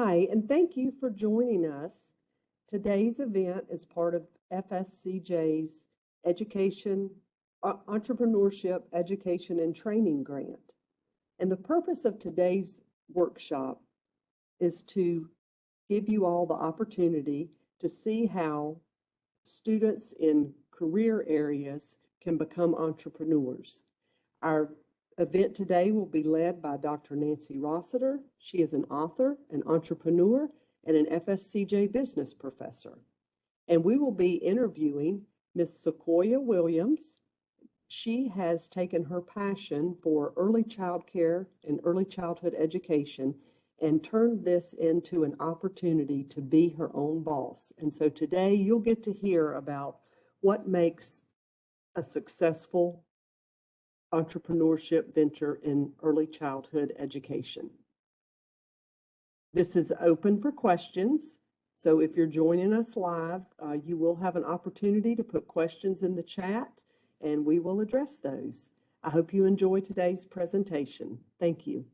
Hi, and thank you for joining us. Today's event is part of FSCJ's Entrepreneurship Education and Training Grant. And the purpose of today's workshop is to give you all the opportunity to see how students in career areas can become entrepreneurs. Our event today will be led by Dr. Nancy Rossiter. She is an author, an entrepreneur, and an FSCJ business professor. And we will be interviewing Ms. Sequoia Williams. She has taken her passion for early child care and early childhood education and turned this into an opportunity to be her own boss. And so today you'll get to hear about what makes a successful entrepreneurship venture in early childhood education. This is open for questions. So if you're joining us live, you will have an opportunity to put questions in the chat and we will address those. I hope you enjoy today's presentation. Thank you.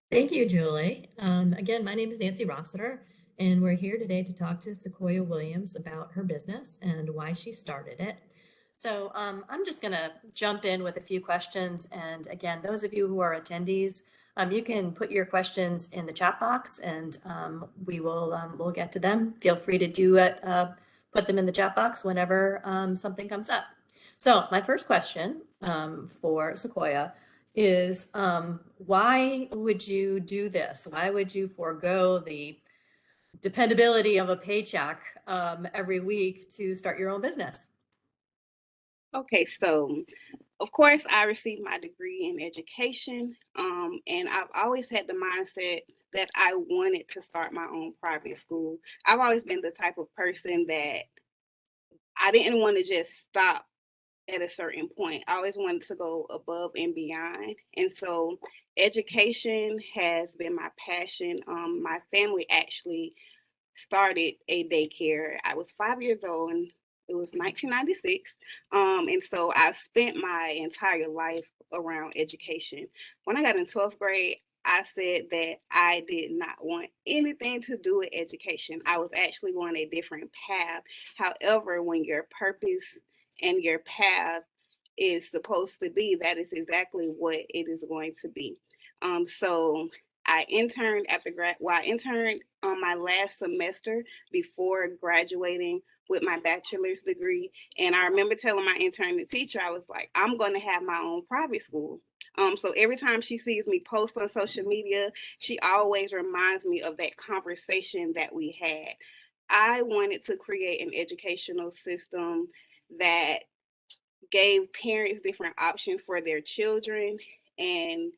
Thank you, Julie. Again, my name is Nancy Rossiter, and we're here today to talk to Sequoia Williams about her business and why she started it. So I'm just going to jump in with a few questions. And again, those of you who are attendees, you can put your questions in the chat box and we'll get to them. Feel free to do it, put them in the chat box whenever something comes up. So my first question for Sequoia is why would you do this? Why would you forego the dependability of a paycheck every week to start your own business? Okay, so of course I received my degree in education, and I've always had the mindset that I wanted to start my own private school. I've always been the type of person that I didn't want to just stop at a certain point. I always wanted to go above and beyond. And so education has been my passion. My family actually started a daycare. I was 5 years old and it was 1996. And so I spent my entire life around education. When I got in 12th grade, I said that I did not want anything to do with education. I was actually going a different path. However, when your purpose and your path is supposed to be, that is exactly what it is going to be. So I interned I interned on my last semester before graduating with my bachelor's degree. And I remember telling my intern teacher, I was like, I'm going to have my own private school. So every time she sees me post on social media, she always reminds me of that conversation that we had. I wanted to create an educational system that gave parents different options for their children. And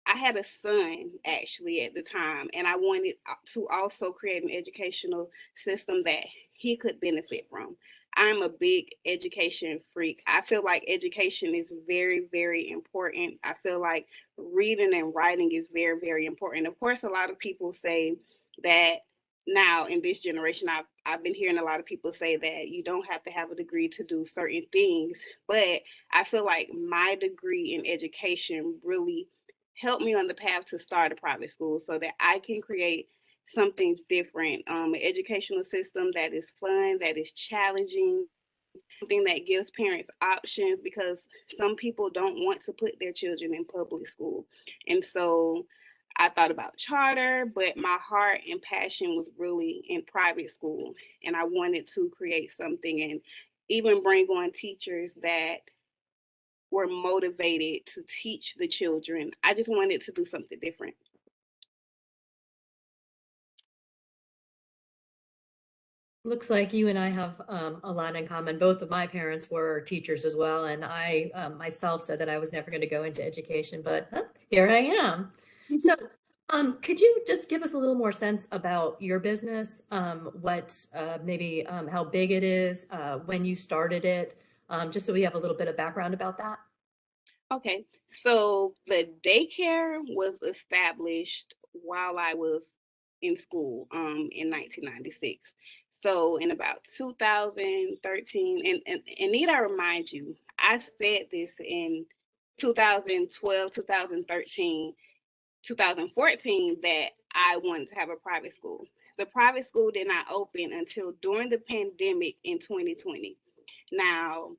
I had a son actually at the time, and I wanted to also create an educational system that he could benefit from. I'm a big education freak. I feel like education is very, very important. I feel like reading and writing is very, very important. Of course, a lot of people say that now in this generation, I've been hearing a lot of people say that you don't have to have a degree to do certain things, but I feel like my degree in education really helped me on the path to start a private school so that I can create something different, an educational system that is fun, that is challenging, something that gives parents options because some people don't want to put their children in public school. And so I thought about charter, but my heart and passion was really in private school. And I wanted to create something and even bring on teachers that were motivated to teach the children. I just wanted to do something different. Looks like you and I have a lot in common. Both of my parents were teachers as well, and I myself said that I was never going to go into education, but here I am. So could you just give us a little more sense about your business, what maybe how big it is, when you started it, just so we have a little bit of background about that? Okay, so the daycare was established while I was in school in 1996. So in about 2013, and need I remind you, I said this in 2012, 2013. 2014 that I wanted to have a private school. The private school did not open until during the pandemic in 2020. Now,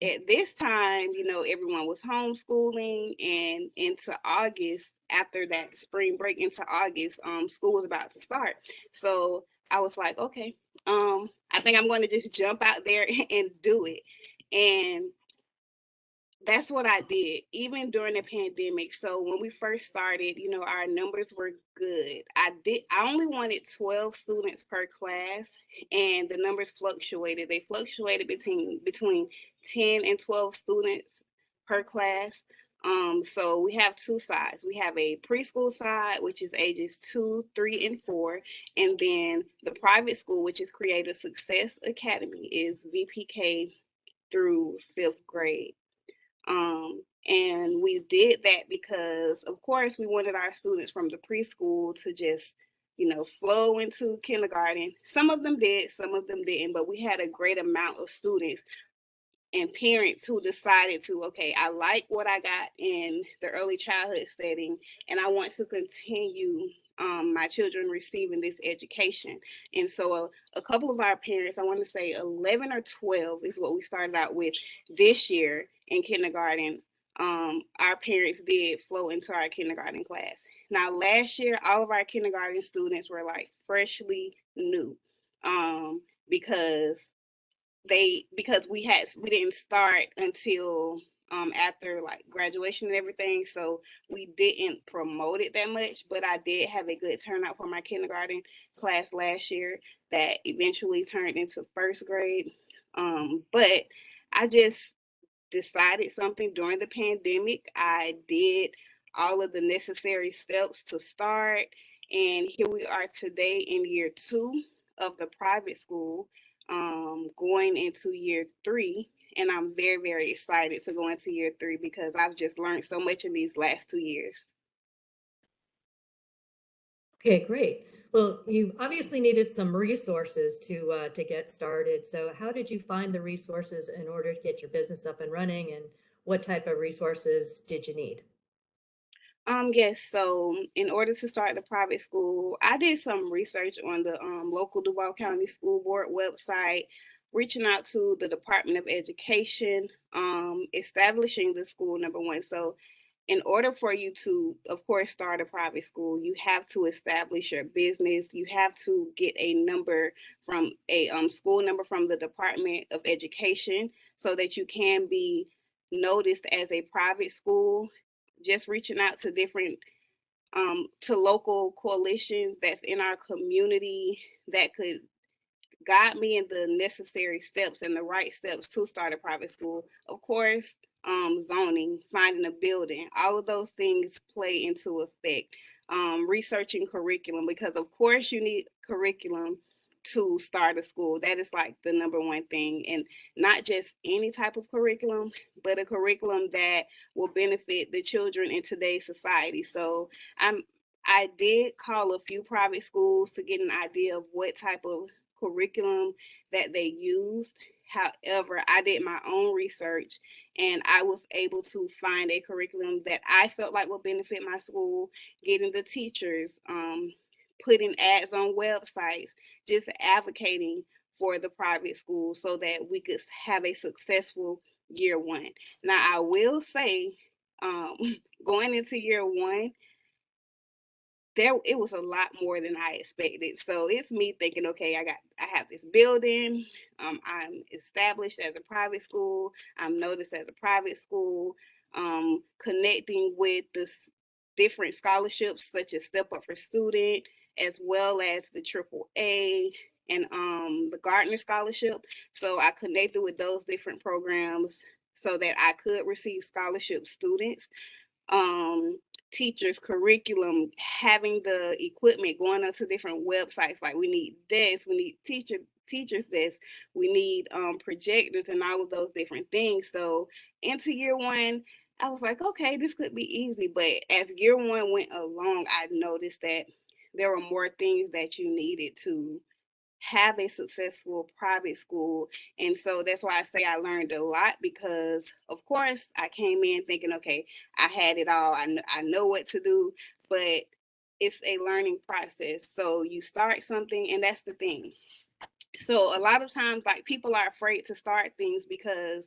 at this time, everyone was homeschooling, and into August, after that spring break into August, school was about to start. So I was like, okay, I think I'm going to just jump out there and do it. And that's what I did, even during the pandemic. So when we first started, our numbers were good. I only wanted 12 students per class, and the numbers fluctuated. They fluctuated between 10 and 12 students per class. So we have two sides. We have a preschool side, which is ages 2, 3, and 4, and then the private school, which is Creative Success Academy, is VPK through 5th grade. And we did that because, of course, we wanted our students from the preschool to just, flow into kindergarten. Some of them did, some of them didn't, but we had a great amount of students and parents who decided to, okay, I like what I got in the early childhood setting, and I want to continue my children receiving this education. And so a couple of our parents, I want to say 11 or 12 is what we started out with this year in kindergarten. Our parents did flow into our kindergarten class. Now, last year, all of our kindergarten students were like freshly new, because we didn't start until after like graduation and everything, so we didn't promote it that much. But I did have a good turnout for my kindergarten class last year that eventually turned into 1st grade. But I just decided something during the pandemic. I did all of the necessary steps to start, and here we are today in year 2 of the private school, going into year 3. And I'm very, very excited to go into year 3 because I've just learned so much in these last 2 years. Okay, great. Well, you obviously needed some resources to get started. So how did you find the resources in order to get your business up and running, and what type of resources did you need? Yes, so in order to start the private school, I did some research on the local Duval County School Board website, reaching out to the Department of Education, establishing the school, number one. So in order for you to, of course, start a private school, you have to establish your business. You have to get a number from a school number from the Department of Education so that you can be noticed as a private school. Just reaching out to different to local coalitions that's in our community that could guide me in the necessary steps and the right steps to start a private school. Of course, zoning, finding a building, all of those things play into effect. Researching curriculum, because of course you need curriculum to start a school. That is like the number one thing, and not just any type of curriculum, but a curriculum that will benefit the children in today's society. So I did call a few private schools to get an idea of what type of curriculum that they used. However, I did my own research, and I was able to find a curriculum that I felt like would benefit my school, getting the teachers, putting ads on websites, just advocating for the private school so that we could have a successful year 1. Now, I will say, um, going into year 1, it was a lot more than I expected. So it's me thinking, okay, I have this building. I'm established as a private school. I'm noticed as a private school. Connecting with the different scholarships such as Step Up for Student, as well as the Triple A and the Gardner Scholarship. So I connected with those different programs so that I could receive scholarship students, um teachers, curriculum, having the equipment, going onto different websites. Like, we need desks, we need teachers desks, we need projectors and all of those different things. So into year 1, I was like, okay, this could be easy. But as year 1 went along, I noticed that there were more things that you needed to have a successful private school. And so that's why I say I learned a lot, because of course I came in thinking, okay, I had it all. I know what to do. but it's a learning process. So you start something, and that's the thing. So a lot of times, like, people are afraid to start things because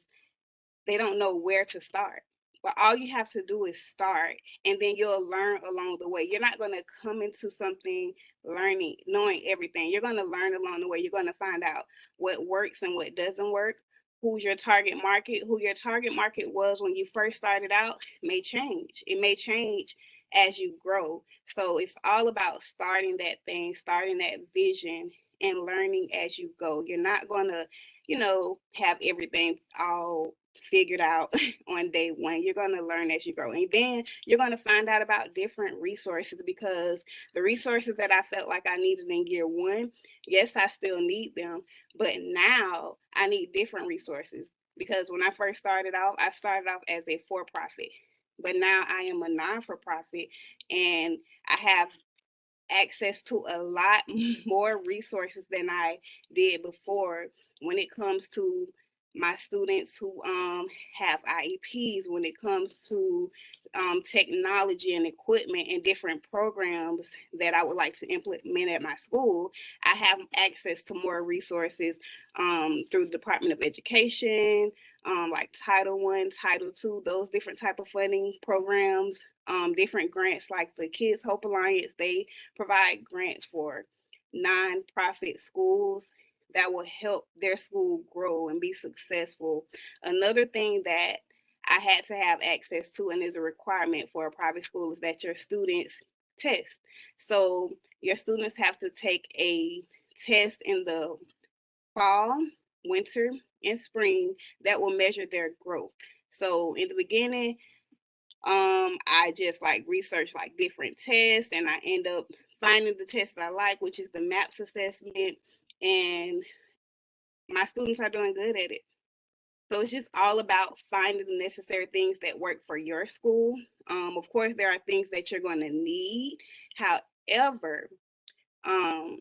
they don't know where to start. But all you have to do is start, and then you'll learn along the way. You're not going to come into something learning, knowing everything. You're going to learn along the way. You're going to find out what works and what doesn't work. Who's your target market? Who your target market was when you first started out may change. It may change as you grow. So it's all about starting that thing, starting that vision, and learning as you go. You're not going to, have everything all figured out on day one. You're going to learn as you grow. And then you're going to find out about different resources, because the resources that I felt like I needed in year one, yes, I still need them, but now I need different resources. Because when I first started off, I started off as a for profit, but now I am a non for profit, and I have access to a lot more resources than I did before when it comes to my students who have IEPs, when it comes to technology and equipment and different programs that I would like to implement at my school. I have access to more resources through the Department of Education, like Title I, Title II, those different type of funding programs, different grants like the Kids Hope Alliance. They provide grants for nonprofit schools that will help their school grow and be successful. Another thing that I had to have access to, and is a requirement for a private school, is that your students test. So your students have to take a test in the fall, winter, and spring that will measure their growth. So in the beginning, I just like research like different tests, and I end up finding the test that I like, which is the MAPS assessment, and my students are doing good at it. So it's just all about finding the necessary things that work for your school. Of course, there are things that you're going to need. However, um,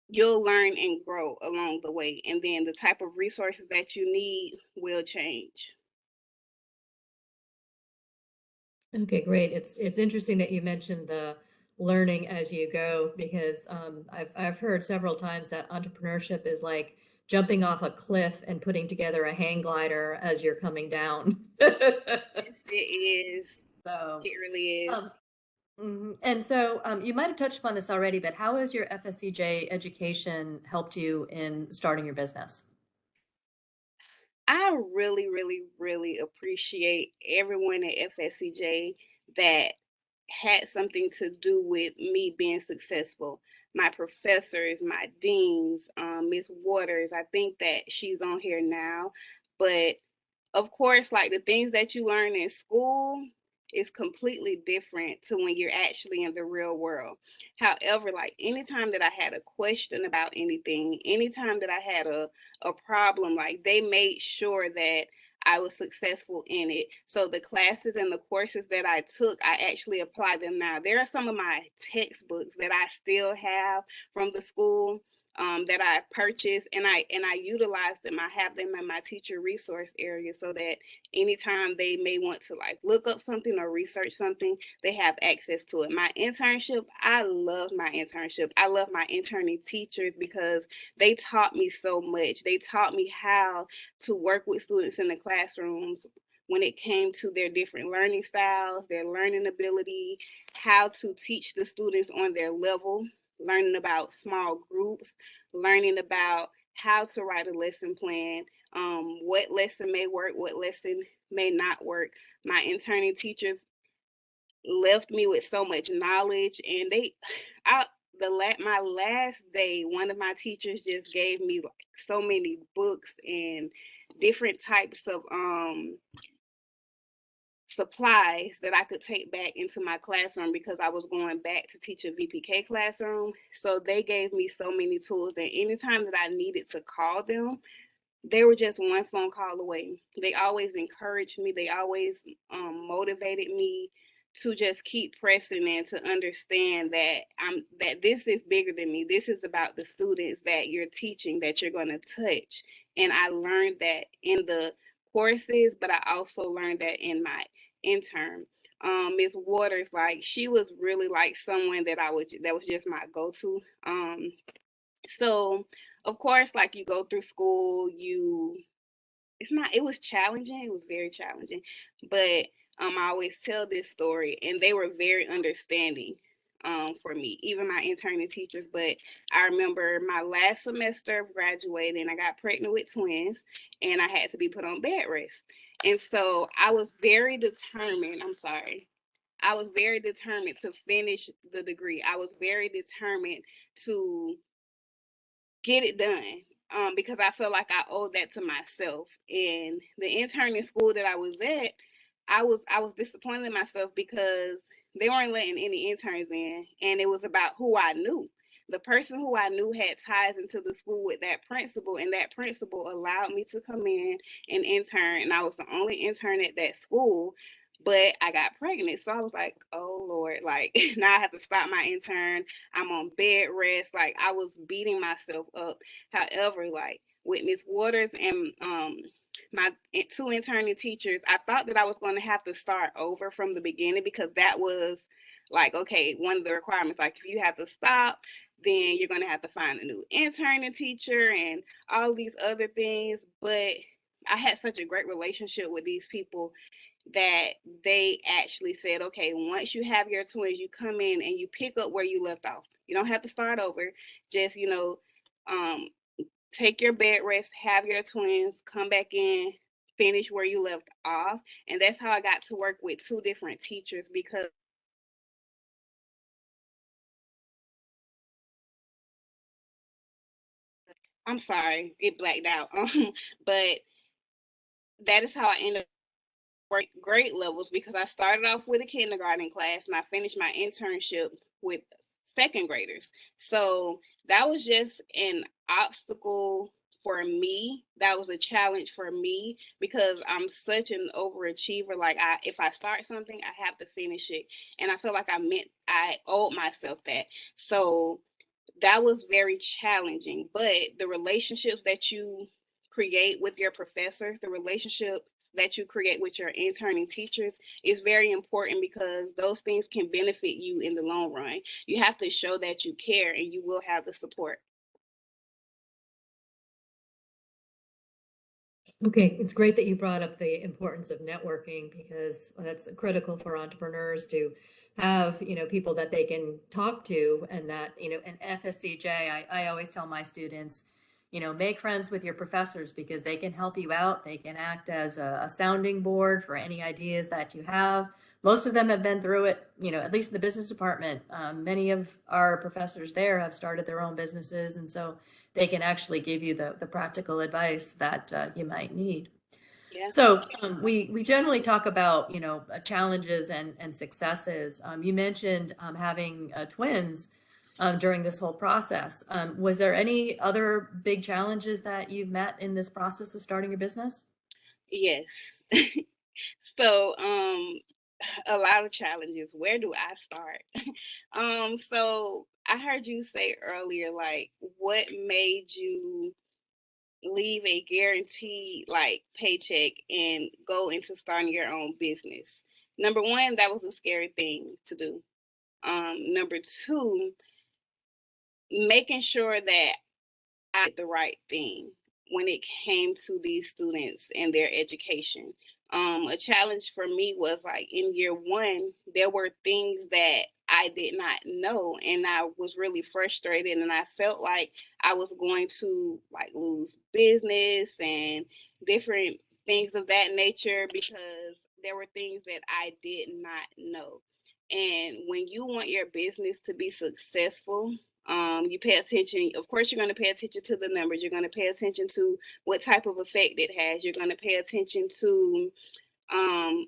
you'll learn and grow along the way, and then the type of resources that you need will change. Okay, great. It's interesting that you mentioned the learning as you go, because I've heard several times that entrepreneurship is like jumping off a cliff and putting together a hang glider as you're coming down. Yes, it is. So, It really is. um, and so you might have touched upon this already, but how has your FSCJ education helped you in starting your business? I really, really, really appreciate everyone at FSCJ that had something to do with me being successful. My professors, my deans, Miss Waters, I think that she's on here now, but of course, like, the things that you learn in school is completely different to when you're actually in the real world. However, like, anytime that I had a question about anything, anytime that I had a problem, like, they made sure that I was successful in it. So the classes and the courses that I took, I actually apply them now. There are some of my textbooks that I still have from the school, that I purchased, and I utilize them. I have them in my teacher resource area so that anytime they may want to like look up something or research something, they have access to it. My internship, I love my internship. I love my interning teachers because they taught me so much. They taught me how to work with students in the classrooms when it came to their different learning styles, their learning ability, how to teach the students on their level, learning about small groups, learning about how to write a lesson plan, what lesson may work, what lesson may not work. My interning teachers left me with so much knowledge, and I, my last day, one of my teachers just gave me like so many books and different types of supplies that I could take back into my classroom because I was going back to teach a VPK classroom. So they gave me so many tools that anytime that I needed to call them, they were just one phone call away. They always encouraged me. They always motivated me to just keep pressing and to understand that this is bigger than me. This is about the students that you're teaching, that you're going to touch. And I learned that in the courses, but I also learned that in my intern. Miss Waters, like she was really like someone that that was just my go-to. So of course, like you go through school, it was challenging. It was very challenging. But I always tell this story, and they were very understanding for me, even my interning teachers. But I remember my last semester of graduating, I got pregnant with twins, and I had to be put on bed rest. And so I was very determined. I'm sorry. I was very determined to finish the degree. I was very determined to get it done, because I feel like I owe that to myself. And the interning school that I was at, I was disappointed in myself because they weren't letting any interns in, and it was about who I knew. The person who I knew had ties into the school with that principal, and that principal allowed me to come in and intern, and I was the only intern at that school. But I got pregnant, so I was like, "Oh Lord!" Like now I have to stop my intern. I'm on bed rest. Like I was beating myself up. However, like with Miss Waters and my two interning teachers, I thought that I was going to have to start over from the beginning, because that was like, okay, one of the requirements. Like if you have to stop, then you're going to have to find a new interning teacher and all these other things. But I had such a great relationship with these people that they actually said, okay, once you have your twins, you come in and you pick up where you left off. You don't have to start over. Just, um, take your bed rest, have your twins, come back in, finish where you left off. And that's how I got to work with two different teachers, because I'm sorry, it blacked out. But that is how I ended up grade levels, because I started off with a kindergarten class and I finished my internship with second graders. So that was just an obstacle for me. That was a challenge for me because I'm such an overachiever. Like if I start something, I have to finish it. And I feel like I owed myself that. So that was very challenging. But the relationships that you create with your professors, the relationships that you create with your interning teachers is very important, because those things can benefit you in the long run. You have to show that you care, and you will have the support. Okay, it's great that you brought up the importance of networking, because that's critical for entrepreneurs to have, people that they can talk to, and that, in FSCJ, I always tell my students, make friends with your professors, because they can help you out. They can act as a sounding board for any ideas that you have. Most of them have been through it, at least in the business department. Many of our professors there have started their own businesses, and so they can actually give you the practical advice that you might need. Yeah. So we generally talk about, challenges and successes. You mentioned having twins during this whole process. Was there any other big challenges that you've met in this process of starting your business? Yes. So, a lot of challenges. Where do I start? So I heard you say earlier, like, what made you leave a guaranteed like paycheck and go into starting your own business? Number one, that was a scary thing to do. Number two, making sure that I did the right thing when it came to these students and their education. A challenge for me was like in year one, there were things that I did not know, and I was really frustrated, and I felt like I was going to like lose business and different things of that nature, because there were things that I did not know. And when you want your business to be successful, you pay attention. Of course, you're going to pay attention to the numbers. You're going to pay attention to what type of effect it has. You're going to pay attention to um,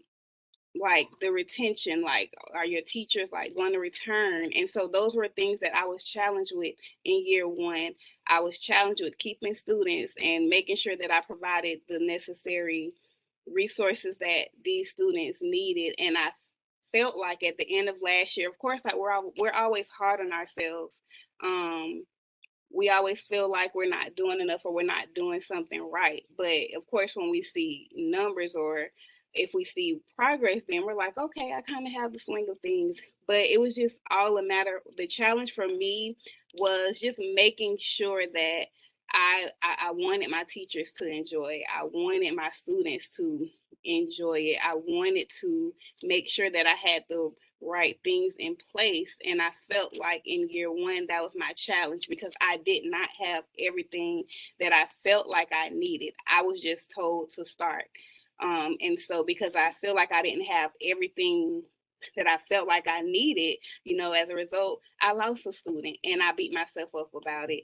like the retention. Like, are your teachers like going to return? And so those were things that I was challenged with in year one. I was challenged with keeping students and making sure that I provided the necessary resources that these students needed. And I felt like at the end of last year, of course, like we're always hard on ourselves. Um, we always feel like we're not doing enough or we're not doing something right. But of course, when we see numbers or if we see progress, then we're like, okay, I kind of have the swing of things. But it was just all a matter. The challenge for me was just making sure that I wanted my teachers to enjoy it. I wanted my students to enjoy it. I wanted to make sure that I had the right things in place. And I felt like in year one, that was my challenge because I did not have everything that I felt like I needed. I was just told to start. And so because I feel like I didn't have everything that I felt like I needed, as a result, I lost a student and I beat myself up about it.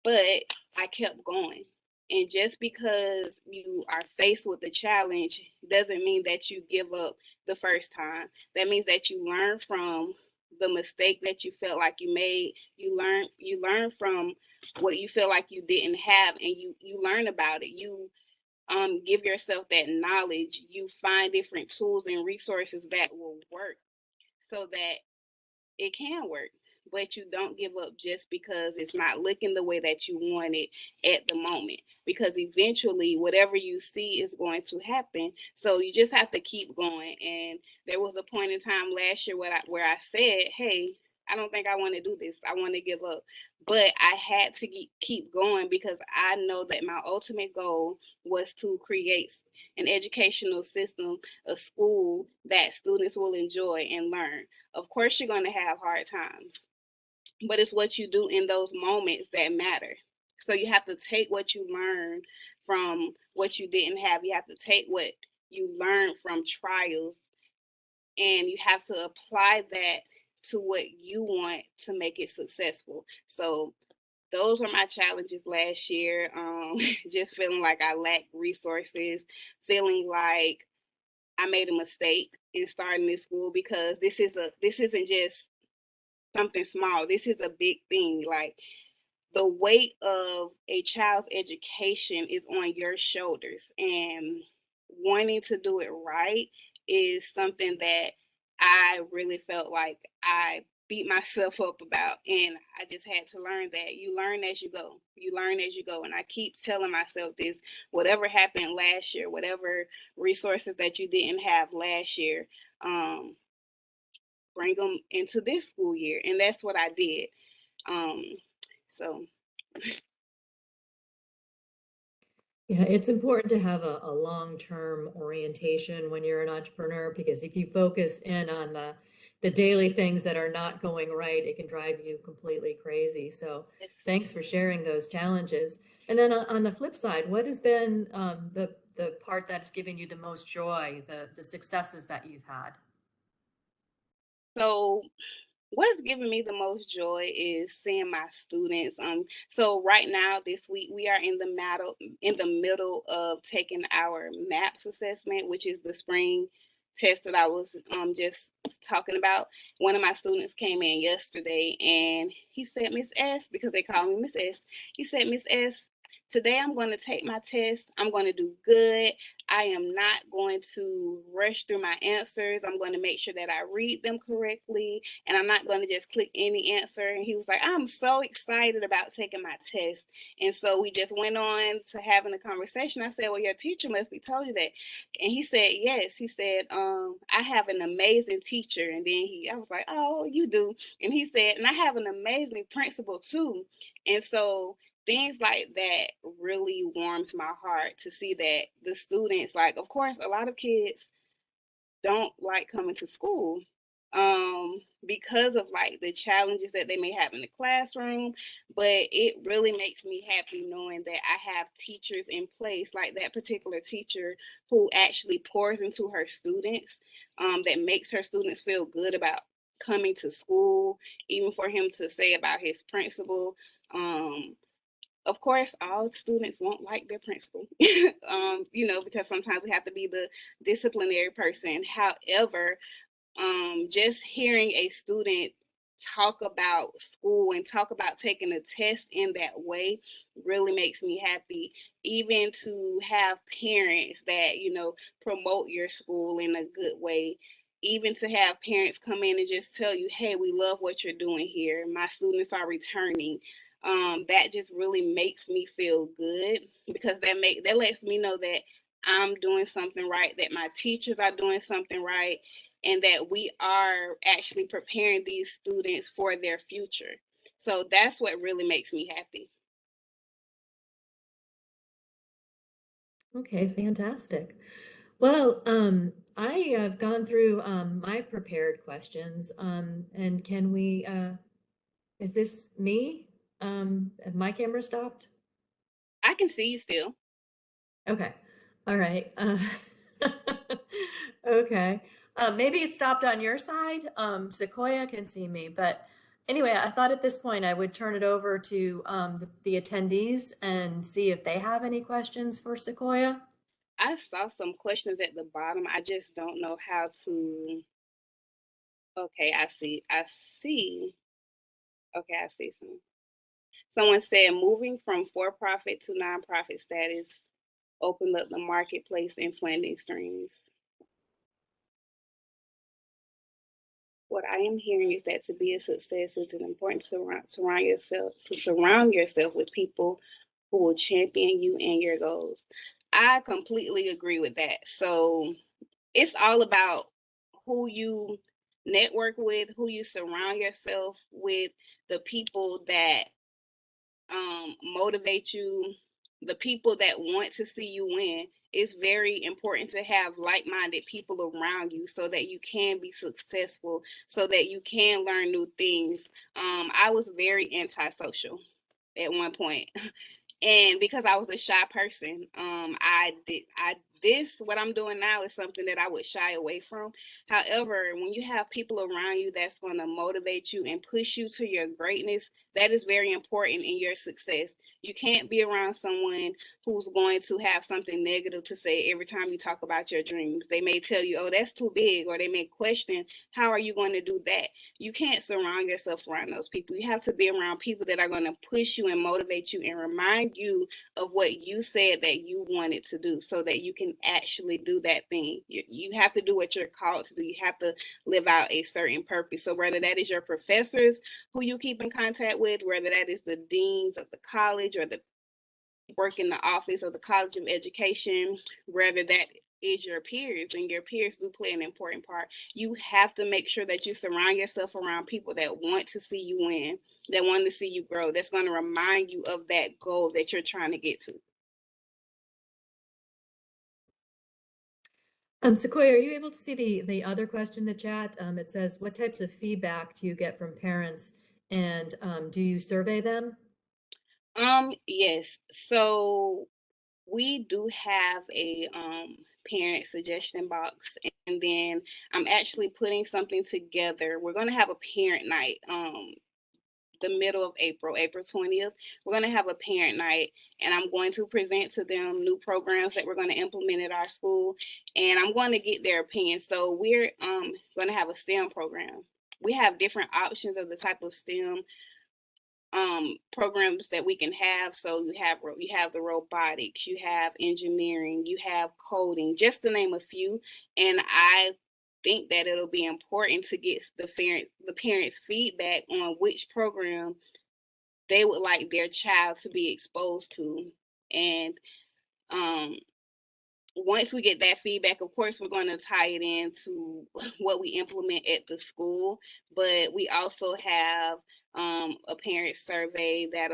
But I kept going. And just because you are faced with a challenge doesn't mean that you give up the first time. That means that you learn from the mistake that you felt like you made. You learn from what you feel like you didn't have, and you learn about it. You give yourself that knowledge. You find different tools and resources that will work so that it can work, but you don't give up just because it's not looking the way that you want it at the moment. Because eventually, whatever you see is going to happen. So you just have to keep going. And there was a point in time last year where I said, "Hey, I don't think I want to do this. I want to give up." But I had to keep going because I know that my ultimate goal was to create an educational system, a school that students will enjoy and learn. Of course, you're going to have hard times, but it's what you do in those moments that matter. So you have to take what you learn from what you didn't have. You have to take what you learned from trials and you have to apply that to what you want to make it successful. So those were my challenges last year. Just feeling like I lacked resources, feeling like I made a mistake in starting this school because this isn't just something small. This is a big thing. Like the weight of a child's education is on your shoulders, and wanting to do it right is something that I really felt like I beat myself up about. And I just had to learn that you learn as you go. You learn as you go. And I keep telling myself this: whatever happened last year, whatever resources that you didn't have last year, um, bring them into this school year. And that's what I did. Um, so Yeah, it's important to have a long-term orientation when you're an entrepreneur, because if you focus in on the daily things that are not going right, it can drive you completely crazy. So thanks for sharing those challenges. And then on the flip side, what has been the part that's given you the most joy, the successes that you've had? So what's giving me the most joy is seeing my students. So right now this week we are in the middle of taking our MAPS assessment, which is the spring test that I was just talking about. One of my students came in yesterday and he said, "Miss S," because they call me Miss S. He said, "Miss S, today I'm going to take my test. I'm going to do good. I am not going to rush through my answers. I'm going to make sure that I read them correctly, and I'm not going to just click any answer." And he was like, "I'm so excited about taking my test." And so we just went on to having a conversation. I said, "Well, your teacher must be told you that." And he said, "Yes." He said, "I have an amazing teacher." And then I was like, "Oh, you do." And he said, "And I have an amazing principal too." And so things like that really warms my heart to see that the students, like, of course, a lot of kids don't like coming to school because of like the challenges that they may have in the classroom, but it really makes me happy knowing that I have teachers in place, like that particular teacher who actually pours into her students, that makes her students feel good about coming to school, even for him to say about his principal. Of course, all students won't like their principal, because sometimes we have to be the disciplinary person. However, just hearing a student talk about school and talk about taking a test in that way really makes me happy. Even to have parents that, promote your school in a good way. Even to have parents come in and just tell you, "Hey, we love what you're doing here. My students are returning." That just really makes me feel good because that lets me know that I'm doing something right, that my teachers are doing something right, and that we are actually preparing these students for their future. So that's what really makes me happy. Okay, fantastic. Well, I have gone through my prepared questions. And can we, is this me? Have my camera stopped? I can see you still. Okay. All right. Okay. Maybe it stopped on your side. Sequoia can see me, but anyway, I thought at this point I would turn it over to the attendees and see if they have any questions for Sequoia. I saw some questions at the bottom. I just don't know how to. Okay, I see. I see. Okay, I see some. Someone said moving from for-profit to nonprofit status opened up the marketplace and funding streams. What I am hearing is that to be a success, it's important to surround yourself with people who will champion you and your goals. I completely agree with that. So it's all about who you network with, who you surround yourself with, the people that motivate you, the people that want to see you win. It's very important to have like-minded people around you so that you can be successful, so that you can learn new things. I was very antisocial at one point. And because I was a shy person, I this what I'm doing now is something that I would shy away from. However, when you have people around you that's going to motivate you and push you to your greatness, that is very important in your success. You can't be around someone who's going to have something negative to say every time you talk about your dreams. They may tell you, "Oh, that's too big," or they may question, "How are you going to do that?" You can't surround yourself around those people. You have to be around people that are going to push you and motivate you and remind you of what you said that you wanted to do so that you can actually do that thing. You have to do what you're called to do. You have to live out a certain purpose. So whether that is your professors who you keep in contact with, whether that is the deans of the college or the work in the office of the College of Education, whether that is your peers, and your peers do play an important part. You have to make sure that you surround yourself around people that want to see you win, that want to see you grow, that's going to remind you of that goal that you're trying to get to. Sequoia, are you able to see the other question in the chat? It says, what types of feedback do you get from parents, and do you survey them? Yes. So we do have a parent suggestion box, and then I'm actually putting something together. We're going to have a parent night the middle of April, April 20th. We're going to have a parent night, and I'm going to present to them new programs that we're going to implement at our school, and I'm going to get their opinion. So we're going to have a STEM program. We have different options of the type of STEM programs that we can have. So you have the robotics, you have engineering, you have coding, just to name a few. And I think that it'll be important to get the parents feedback on which program they would like their child to be exposed to. And um, once we get that feedback, of course, we're going to tie it into what we implement at the school. But we also have a parent survey that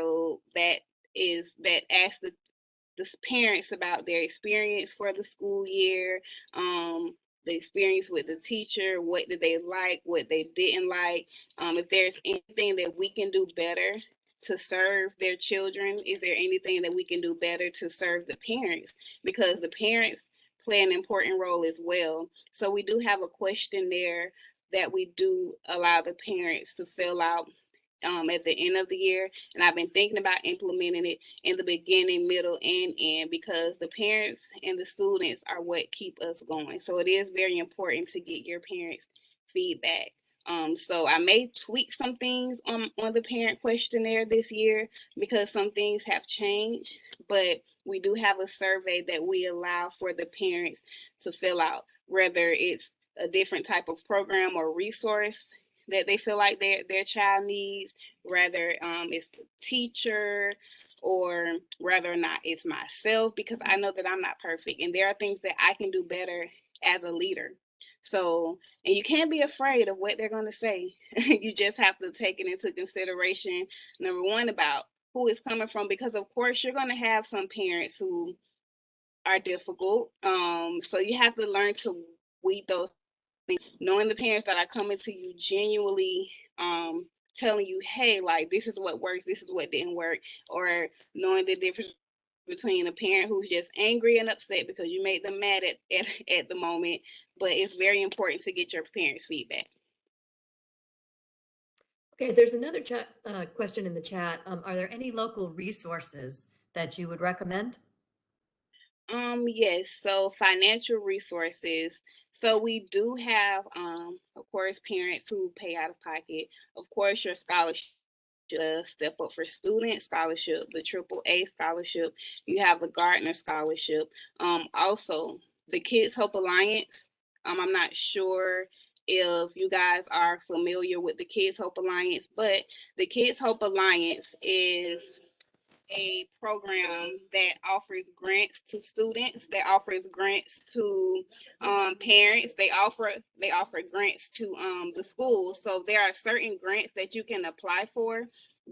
asks the parents about their experience for the school year, the experience with the teacher, what did they like, what they didn't like, if there's anything that we can do better to serve their children, is there anything that we can do better to serve the parents? Because the parents play an important role as well. So we do have a questionnaire that we do allow the parents to fill out at the end of the year. And I've been thinking about implementing it in the beginning, middle, and end, because the parents and the students are what keep us going. So it is very important to get your parents' feedback. So I may tweak some things on the parent questionnaire this year because some things have changed, but we do have a survey that we allow for the parents to fill out, whether it's a different type of program or resource that they feel like their child needs, whether it's the teacher or whether or not it's myself, because I know that I'm not perfect and there are things that I can do better as a leader. So, and you can't be afraid of what they're going to say. You just have to take it into consideration, number one, about who it's coming from, because of course you're going to have some parents who are difficult. So you have to learn to weed those things, knowing the parents that are coming to you genuinely telling you, hey, like, this is what works, this is what didn't work, or knowing the difference between a parent who's just angry and upset because you made them mad at the moment. But it's very important to get your parents' feedback. Okay, there's another chat question in the chat. Are there any local resources that you would recommend? Yes, so financial resources. So we do have, of course, parents who pay out of pocket. Of course, your scholarship, Step Up for Student Scholarship, the AAA scholarship. You have the Gardner Scholarship. Also the Kids Hope Alliance. I'm not sure if you guys are familiar with the Kids Hope Alliance, but the Kids Hope Alliance is a program that offers grants to students, that offers grants to parents, they offer grants to the schools. So there are certain grants that you can apply for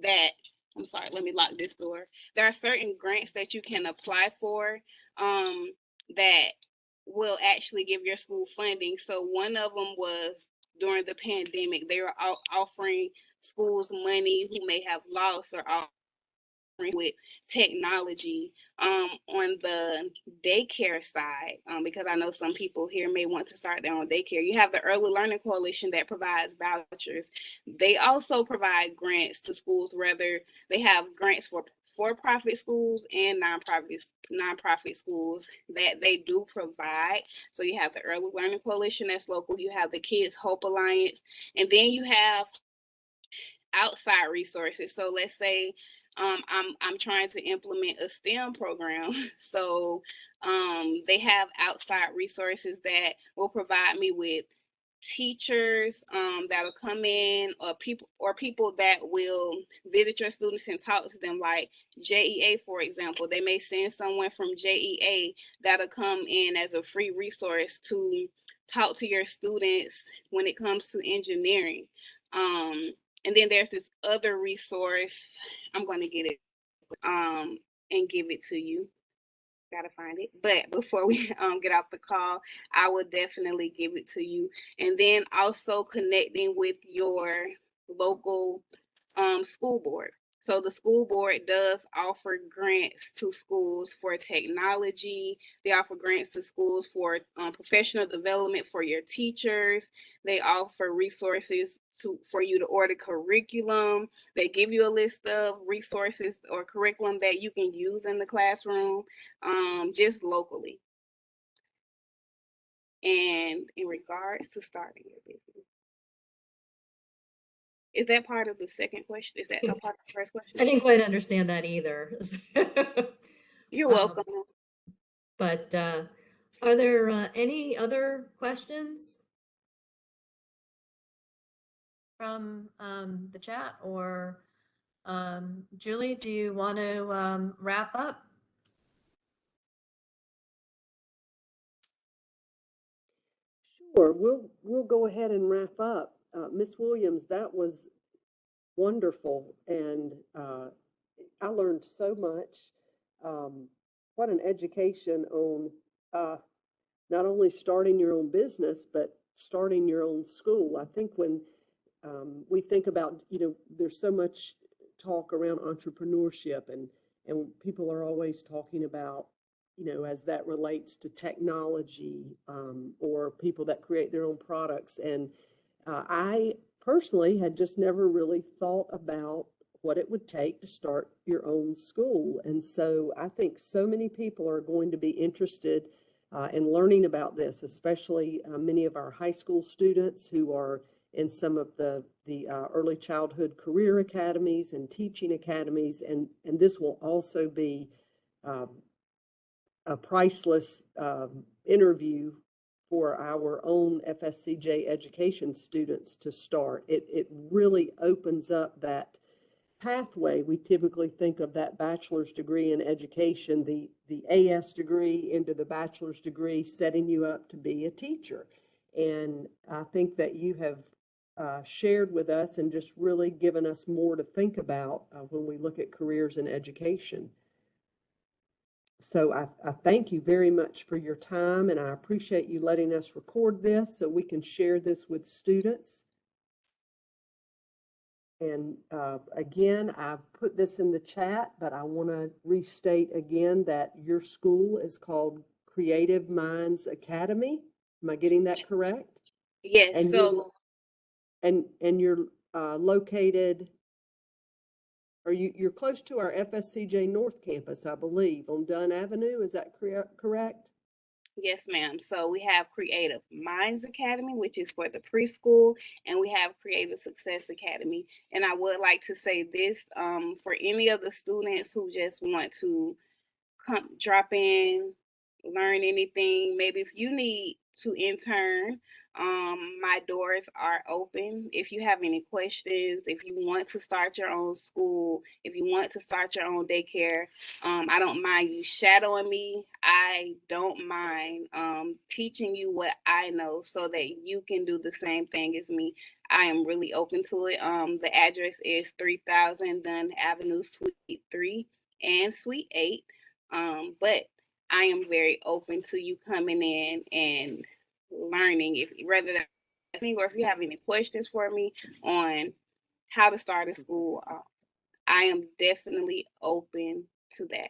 that, I'm sorry, let me lock this door. There are certain grants that you can apply for that will actually give your school funding. So one of them was during the pandemic, they were offering schools money who may have lost or with technology on the daycare side, because I know some people here may want to start their own daycare. You have the Early Learning Coalition that provides vouchers. They also provide grants to schools, whether they have grants for-profit schools and nonprofit schools that they do provide. So you have the Early Learning Coalition that's local, you have the Kids Hope Alliance, and then you have outside resources. So let's say I'm trying to implement a STEM program. So they have outside resources that will provide me with teachers that'll come in, or people that will visit your students and talk to them, like JEA, for example. They may send someone from JEA that'll come in as a free resource to talk to your students when it comes to engineering. And then there's this other resource. I'm going to get it and give it to you. Gotta find it. But before we get off the call, I will definitely give it to you. And then also connecting with your local school board. So the school board does offer grants to schools for technology. They offer grants to schools for professional development for your teachers. They offer resources for you to order curriculum. They give you a list of resources or curriculum that you can use in the classroom, just locally. And in regards to starting your business, is that part of the second question? Is that a part of the first question? I didn't quite understand that either. You're welcome. But are there any other questions from the chat? Or Julie, do you want to wrap up? Sure, we'll go ahead and wrap up. Ms. Williams, that was wonderful, and I learned so much. What an education on not only starting your own business, but starting your own school. I think when we think about, there's so much talk around entrepreneurship, and people are always talking about, as that relates to technology, or people that create their own products. And I personally had just never really thought about what it would take to start your own school. And so I think so many people are going to be interested in learning about this, especially many of our high school students who are in some of the early childhood career academies and teaching academies. And this will also be a priceless interview for our own FSCJ education students to start. It really opens up that pathway, we typically think of that bachelor's degree in education, the AS degree into the bachelor's degree, setting you up to be a teacher. And I think that you have shared with us and just really given us more to think about when we look at careers in education. So I thank you very much for your time, and I appreciate you letting us record this so we can share this with students. And again, I've put this in the chat, but I want to restate again that your school is called Creative Minds Academy. Am I getting that correct? Yes. And So you're located, or you're close to our FSCJ North campus, I believe, on Dunn Avenue. Is that correct? yes, ma'am. So we have Creative Minds Academy, which is for the preschool, and we have Creative Success Academy. And I would like to say this for any of the students who just want to come drop in, learn anything. Maybe if you need to intern, my doors are open. If you have any questions, if you want to start your own school, if you want to start your own daycare, I don't mind you shadowing me. I don't mind teaching you what I know so that you can do the same thing as me. I am really open to it. The address is 3000 Dunn Avenue, Suite 3 and Suite 8. But I am very open to you coming in and learning, if rather than or if you have any questions for me on how to start a school, I am definitely open to that.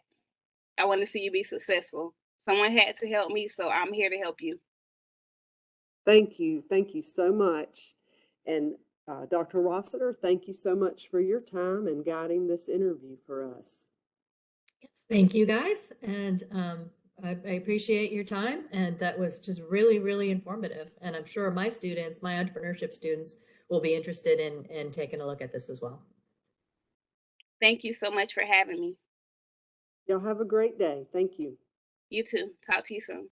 I want to see you be successful. Someone had to help me, so I'm here to help you. Thank you. Thank you so much. And Dr. Rossiter, thank you so much for your time and guiding this interview for us. Yes, thank you guys. And I appreciate your time. And that was just really, really informative. And I'm sure my students, my entrepreneurship students, will be interested in taking a look at this as well. Thank you so much for having me. Y'all have a great day. Thank you. You too. Talk to you soon.